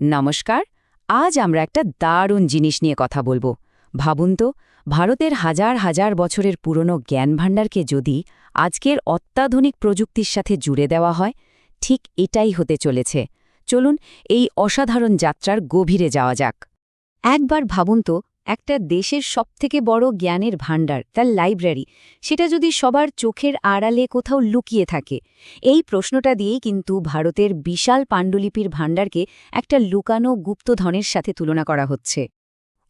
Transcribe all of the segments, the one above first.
নমস্কার। আজ আমরা একটা দারুণ জিনিস নিয়ে কথা বলবো। ভাবুন তো, ভারতের হাজার হাজার বছরের পুরনো জ্ঞানভাণ্ডারকে যদি আজকের অত্যাধুনিক প্রযুক্তির সাথে জুড়ে দেওয়া হয়, ঠিক এটাই হতে চলেছে। চলুন এই অসাধারণ যাত্রার গভীরে যাওয়া যাক। একবার ভাবুন তো, একটা দেশের সবথেকে বড় জ্ঞানের ভাণ্ডার, তার লাইব্রেরি, সেটা যদি সবার চোখের আড়ালে কোথাও লুকিয়ে থাকে। এই প্রশ্নটা দিয়েই কিন্তু ভারতের বিশাল পাণ্ডুলিপির ভাণ্ডারকে একটা লুকানো গুপ্তধনের সাথে তুলনা করা হচ্ছে।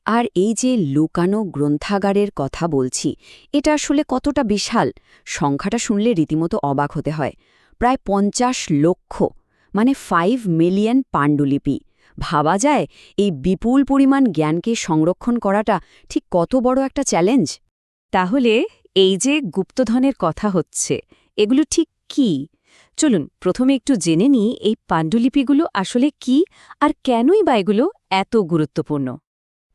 আর এই যে লুকানো গ্রন্থাগারের কথা বলছি, এটা আসলে কতটা বিশাল, সংখ্যাটা শুনলে রীতিমতো অবাক হতে হয়। প্রায় ৫০ লক্ষ, মানে ৫ মিলিয়ন পাণ্ডুলিপি। ভাবা যায় এই বিপুল পরিমাণ জ্ঞানকে সংরক্ষণ করাটা ঠিক কত বড় একটা চ্যালেঞ্জ। তাহলে এই যে গুপ্তধনের কথা হচ্ছে, এগুলো ঠিক কি? চলুন প্রথমে একটু জেনে নিই এই পাণ্ডুলিপিগুলো আসলে কি, আর কেনই বা এগুলো এত গুরুত্বপূর্ণ।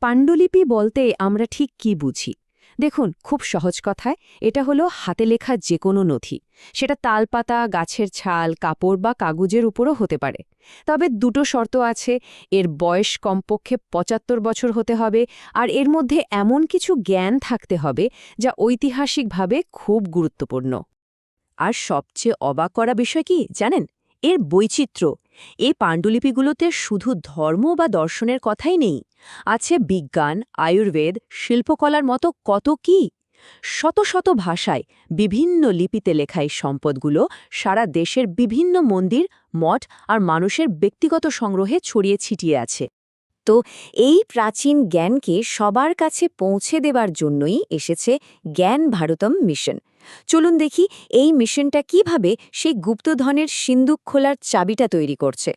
পাণ্ডুলিপি বলতে আমরা ঠিক কি বুঝি? দেখুন, খুব সহজ কথায় এটা হলো হাতে লেখা যে কোনো নথি। সেটা তালপাতা, গাছের ছাল, কাপড় বা কাগজের উপরও হতে পারে। তবে দুটো শর্ত আছে: এর বয়স কমপক্ষে ৭৫ বছর হতে হবে, আর এর মধ্যে এমন কিছু জ্ঞান থাকতে হবে যা ঐতিহাসিকভাবে খুব গুরুত্বপূর্ণ। আর সবচেয়ে অবাক করা বিষয় কি জানেন? এর বৈচিত্র্য। এই পাণ্ডুলিপিগুলোতে শুধু ধর্ম বা দর্শনের কথাই নেই, আছে বিজ্ঞান, আয়ুর্বেদ, শিল্পকলার মতো কত কি। শত শত ভাষায় বিভিন্ন লিপিতে লেখা এই সম্পদগুলো সারা দেশের বিভিন্ন মন্দির, মঠ আর মানুষের ব্যক্তিগত সংগ্রহে ছড়িয়ে ছিটিয়ে আছে। তো এই প্রাচীন জ্ঞানকে সবার কাছে পৌঁছে দেবার জন্যই এসেছে জ্ঞান ভারতম মিশন। চলুন দেখি এই মিশনটা কিভাবে সেই গুপ্তধনের সিন্দুক খোলার চাবিটা তৈরি করছে।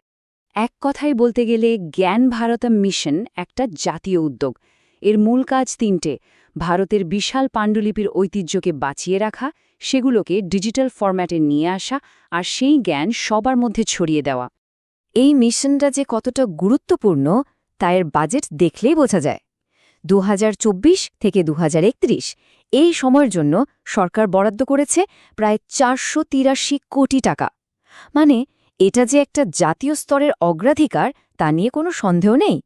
এক কথায় বলতে গেলে জ্ঞান ভারতম মিশন একটা জাতীয় উদ্যোগ। এর মূল কাজ তিনটে: ভারতের বিশাল পাণ্ডুলিপির ঐতিহ্যকে বাঁচিয়ে রাখা, সেগুলোকে ডিজিটাল ফরম্যাটে নিয়ে আসা, আর সেই জ্ঞান সবার মধ্যে ছড়িয়ে দেওয়া। এই মিশনটা যে কতটা গুরুত্বপূর্ণ তা এর বাজেট দেখলেই বোঝা যায়। ২০২৪ থেকে ২০৩১ এই সময়ের জন্য সরকার বরাদ্দ করেছে প্রায় ৪৮৩ কোটি টাকা। মানে এটা যে একটা জাতীয় স্তরের অগ্রাধিকার, তা নিয়ে কোনো সন্দেহ নেই।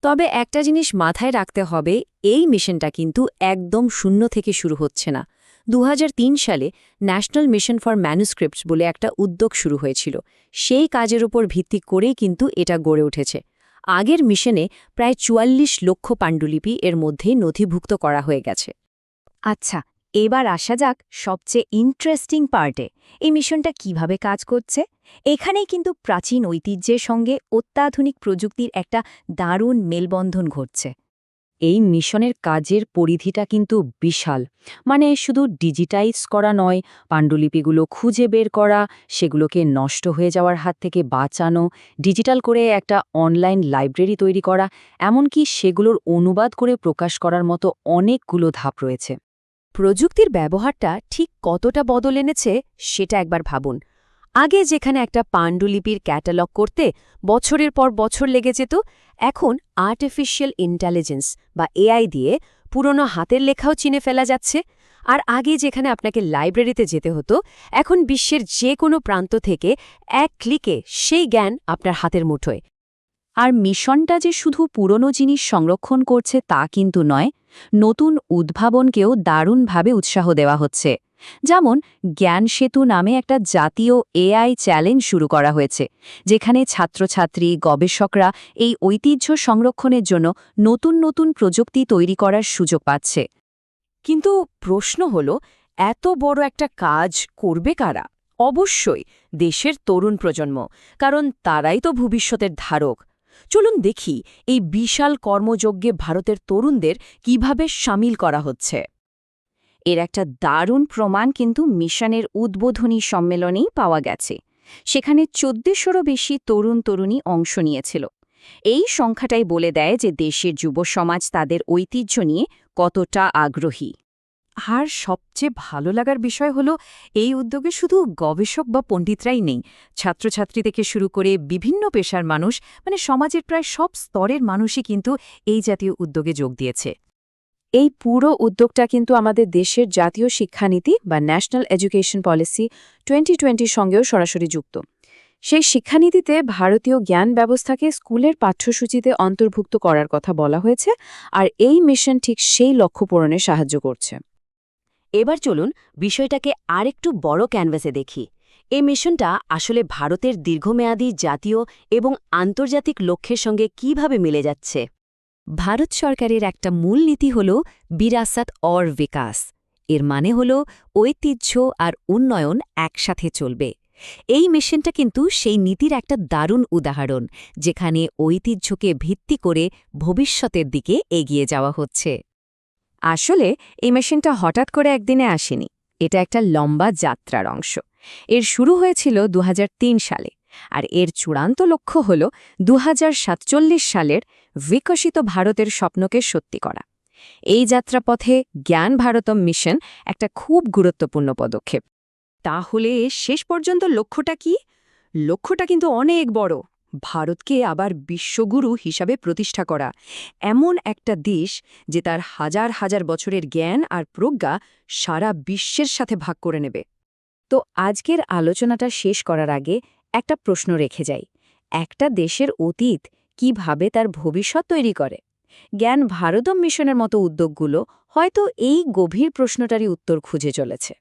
তবে একটা জিনিস মাথায় রাখতে হবে, এই মিশনটা কিন্তু একদম শূন্য থেকে শুরু হচ্ছে না। ২০০৩ সালে ন্যাশনাল মিশন ফর ম্যানুস্ক্রিপ্টস বলে একটা উদ্যোগ শুরু হয়েছিল। সেই কাজের উপর ভিত্তি করেই কিন্তু এটা গড়ে উঠেছে। আগের মিশনে প্রায় ৪৪ লক্ষ পাণ্ডুলিপি এর মধ্যে নথিভুক্ত করা হয়ে গেছে। আচ্ছা, এবার আসা যাক সবচেয়ে ইন্টারেস্টিং পার্টে। এই মিশনটা কিভাবে কাজ করছে? এখানেই কিন্তু প্রাচীন ঐতিহ্যের সঙ্গে অত্যাধুনিক প্রযুক্তির একটা দারুণ মেলবন্ধন ঘটছে। এই মিশনের কাজের পরিধিটা কিন্তু বিশাল। মানে শুধু ডিজিটাইজ করা নয়, পাণ্ডুলিপিগুলো খুঁজে বের করা, সেগুলোকে নষ্ট হয়ে যাওয়ার হাত থেকে বাঁচানো, ডিজিটাল করে একটা অনলাইন লাইব্রেরি তৈরি করা, এমনকি সেগুলোর অনুবাদ করে প্রকাশ করার মতো অনেকগুলো ধাপ রয়েছে। প্রযুক্তির ব্যবহারটা ঠিক কতটা বদল এনেছে সেটা একবার ভাবুন। আগে যেখানে একটা পাণ্ডুলিপির ক্যাটালগ করতে বছরের পর বছর লেগে যেত, এখন আর্টিফিশিয়াল ইন্টেলিজেন্স বা এআই দিয়ে পুরনো হাতের লেখাও চিনে ফেলা যাচ্ছে। আর আগে যেখানে আপনাকে লাইব্রেরিতে যেতে হতো, এখন বিশ্বের যে কোনো প্রান্ত থেকে এক ক্লিকে সেই জ্ঞান আপনার হাতের মুঠোয়। আর মিশনটা যে শুধু পুরনো জিনিস সংরক্ষণ করছে তা কিন্তু নয়, নতুন উদ্ভাবনকেও দারুণভাবে উৎসাহ দেওয়া হচ্ছে। যেমন জ্ঞান সেতু নামে একটা জাতীয় এআই চ্যালেঞ্জ শুরু করা হয়েছে, যেখানে ছাত্রছাত্রী, গবেষকরা এই ঐতিহ্য সংরক্ষণের জন্য নতুন নতুন প্রযুক্তি তৈরি করার সুযোগ পাচ্ছে। কিন্তু প্রশ্ন হল, এত বড় একটা কাজ করবে কারা? অবশ্যই দেশের তরুণ প্রজন্ম, কারণ তারাই তো ভবিষ্যতের ধারক। চলুন দেখি এই বিশাল কর্মযজ্ঞে ভারতের তরুণদের কিভাবে সামিল করা হচ্ছে। এর একটা দারুণ প্রমাণ কিন্তু মিশনের উদ্বোধনী সম্মেলনেই পাওয়া গেছে। সেখানে ১৪০০রও বেশি তরুণ তরুণী অংশ নিয়েছিল। এই সংখ্যাটাই বলে দেয় যে দেশের যুব সমাজ তাদের ঐতিহ্য নিয়ে কতটা আগ্রহী। আর সবচেয়ে ভালো লাগার বিষয় হলো, এই উদ্যোগে শুধু গবেষক বা পণ্ডিতরাই নেই। ছাত্রছাত্রী থেকে শুরু করে বিভিন্ন পেশার মানুষ, মানে সমাজের প্রায় সব স্তরের মানুষই কিন্তু এই জাতীয় উদ্যোগে যোগ দিয়েছে। এই পুরো উদ্যোগটা কিন্তু আমাদের দেশের জাতীয় শিক্ষানীতি বা ন্যাশনাল এডুকেশন পলিসি 2020 সঙ্গেও সরাসরি যুক্ত। সেই শিক্ষানীতিতে ভারতীয় জ্ঞান ব্যবস্থাকে স্কুলের পাঠ্যসূচিতে অন্তর্ভুক্ত করার কথা বলা হয়েছে, আর এই মিশন ঠিক সেই লক্ষ্য পূরণে সাহায্য করছে। এবার চলুন বিষয়টাকে আরেকটু বড় ক্যানভাসে দেখি। এই মিশনটা আসলে ভারতের দীর্ঘমেয়াদী জাতীয় এবং আন্তর্জাতিক লক্ষ্যের সঙ্গে কিভাবে মিলে যাচ্ছে। ভারত সরকারের একটা মূল নীতি হল বিরাসত অর বিকাশ। এর মানে হল ঐতিহ্য আর উন্নয়ন একসাথে চলবে। এই মিশনটা কিন্তু সেই নীতির একটা দারুণ উদাহরণ, যেখানে ঐতিহ্যকে ভিত্তি করে ভবিষ্যতের দিকে এগিয়ে যাওয়া হচ্ছে। আসলে এই মিশনটা হঠাৎ করে একদিনে আসেনি। এটা একটা লম্বা যাত্রার অংশ। এর শুরু হয়েছিল ২০০৩ সালে, আর এর চূড়ান্ত লক্ষ্য হল ২০৪৭ সালের বিকশিত ভারতের স্বপ্নকে সত্যি করা। এই যাত্রাপথে জ্ঞান ভারতম মিশন একটা খুব গুরুত্বপূর্ণ পদক্ষেপ। তাহলে শেষ পর্যন্ত লক্ষ্যটা কি? লক্ষ্যটা কিন্তু অনেক বড়। ভারতকে আবার বিশ্বগুরু হিসাবে প্রতিষ্ঠা করা, এমন একটা দেশ যে তার হাজার হাজার বছরের জ্ঞান আর প্রজ্ঞা সারা বিশ্বের সাথে ভাগ করে নেবে। তো আজকের আলোচনাটা শেষ করার আগে একটা প্রশ্ন রেখে যাই। একটা দেশের অতীত কিভাবে তার ভবিষ্যৎ তৈরি করে? জ্ঞান ভারতম মিশনের মতো উদ্যোগগুলো হয়তো এই গভীর প্রশ্নটারই উত্তর খুঁজে চলেছে।